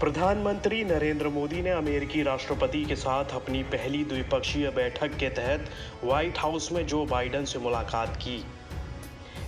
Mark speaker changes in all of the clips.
Speaker 1: प्रधानमंत्री नरेंद्र मोदी ने अमेरिकी राष्ट्रपति के साथ अपनी पहली द्विपक्षीय बैठक के तहत व्हाइट हाउस में जो बाइडेन से मुलाकात की।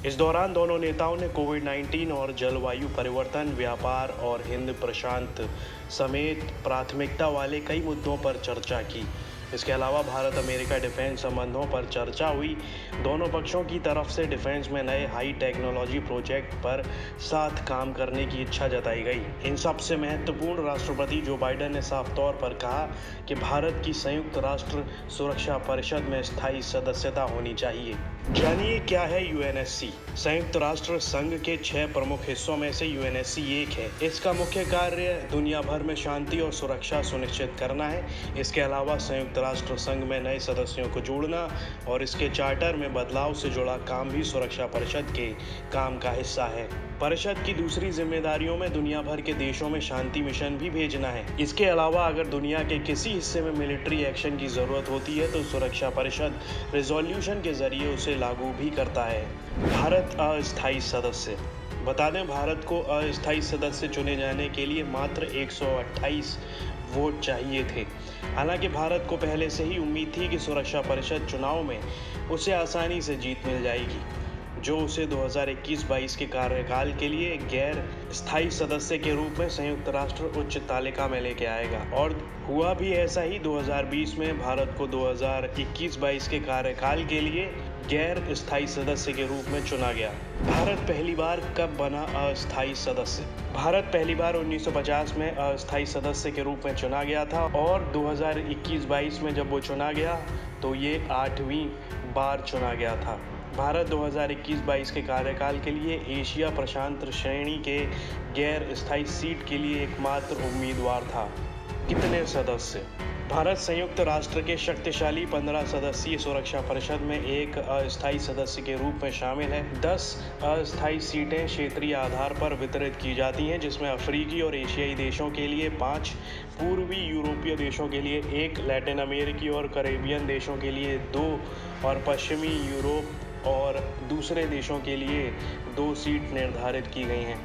Speaker 1: इस दौरान दोनों नेताओं ने कोविड-19 और जलवायु परिवर्तन, व्यापार और हिंद प्रशांत समेत प्राथमिकता वाले कई मुद्दों पर चर्चा की। इसके अलावा भारत अमेरिका डिफेंस संबंधों पर चर्चा हुई। दोनों पक्षों की तरफ से डिफेंस में नए हाई टेक्नोलॉजी प्रोजेक्ट पर साथ काम करने की इच्छा जताई गई। इन सबसे महत्वपूर्ण, राष्ट्रपति जो बाइडेन ने साफ तौर पर कहा कि भारत की संयुक्त राष्ट्र सुरक्षा परिषद में स्थायी सदस्यता होनी चाहिए। जानिए क्या है यूएनएससी। संयुक्त राष्ट्र संघ के 6 प्रमुख हिस्सों में से यूएनएससी एक है। इसका मुख्य कार्य दुनिया भर में शांति और सुरक्षा सुनिश्चित करना है। इसके अलावा संयुक्त राष्ट्र संघ में नए सदस्यों को जोड़ना और इसके चार्टर में बदलाव से जुड़ा काम भी सुरक्षा परिषद के काम का हिस्सा है। परिषद की दूसरी जिम्मेदारियों में दुनिया भर के देशों में शांति मिशन भी भेजना है। इसके अलावा अगर दुनिया के किसी हिस्से में मिलिट्री एक्शन की जरूरत होती है तो सुरक्षा परिषद रिजोल्यूशन के जरिए उसे लागू भी करता है। भारत अस्थायी सदस्य। बता दें, भारत को अस्थायी सदस्य चुने जाने के लिए मात्र 128 वोट चाहिए थे। हालांकि भारत को पहले से ही उम्मीद थी कि सुरक्षा परिषद चुनाव में उसे आसानी से जीत मिल जाएगी, जो उसे 2021-22 के कार्यकाल के लिए गैर स्थायी सदस्य के रूप में संयुक्त राष्ट्र उच्च तालिका में लेके आएगा। और हुआ भी ऐसा ही। 2020 में भारत को 2021-22 के कार्यकाल के लिए गैर स्थायी सदस्य के रूप में चुना गया। भारत पहली बार कब बना अस्थायी सदस्य? भारत पहली बार 1950 में अस्थायी सदस्य के रूप में चुना गया था और 2021-22 में जब वो चुना गया तो ये 8वीं बार चुना गया था। भारत 2021-22 के कार्यकाल के लिए एशिया प्रशांत श्रेणी के गैर स्थायी सीट के लिए एकमात्र उम्मीदवार था। कितने सदस्य? भारत संयुक्त राष्ट्र के शक्तिशाली 15 सदस्यीय सुरक्षा परिषद में एक अस्थायी सदस्य के रूप में शामिल है। 10 अस्थायी सीटें क्षेत्रीय आधार पर वितरित की जाती हैं, जिसमें अफ्रीकी और एशियाई देशों के लिए 5, पूर्वी यूरोपीय देशों के लिए 1, लैटिन अमेरिकी और कैरेबियन देशों के लिए 2 और पश्चिमी यूरोप और दूसरे देशों के लिए 2 सीट निर्धारित की गई हैं।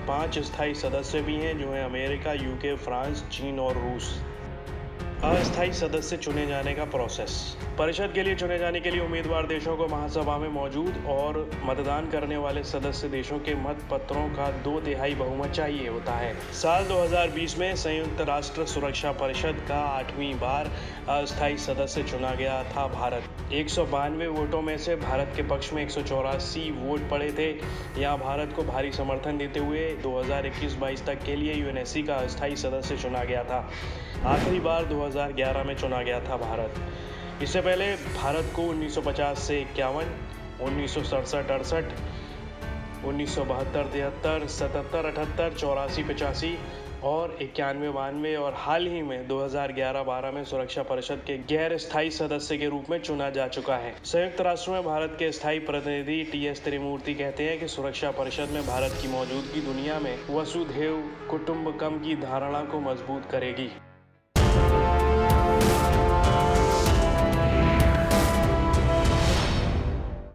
Speaker 1: 5 स्थायी सदस्य भी हैं, जो हैं अमेरिका, यूके, फ्रांस, चीन और रूस। अस्थायी सदस्य चुने जाने का प्रोसेस। परिषद के लिए चुने जाने के लिए उम्मीदवार देशों को महासभा में मौजूद और मतदान करने वाले सदस्य देशों के मत पत्रों का 2/3 बहुमत चाहिए होता है। साल 2020 में संयुक्त राष्ट्र सुरक्षा परिषद का 8वीं बार अस्थायी सदस्य चुना गया था भारत। 192 वोटों में से भारत के पक्ष में 184 वोट पड़े थे। यहाँ भारत को भारी समर्थन देते हुए 2021-22 तक के लिए यूएनएससी का अस्थायी सदस्य चुना गया था। आखिरी बार 2011 में चुना गया था भारत। इससे पहले भारत को 1950 से 51, 1967-68, 1972-73, 77-78, 84-85 और 91-92 और हाल ही में 2011-12 में सुरक्षा परिषद के गैर स्थायी सदस्य के रूप में चुना जा चुका है। संयुक्त राष्ट्र में भारत के स्थायी प्रतिनिधि टी.एस. त्रिमूर्ति कहते हैं कि सुरक्षा परिषद में भारत की मौजूदगी दुनिया में वसुधैव कुटुंबकम की धारणा को मजबूत करेगी।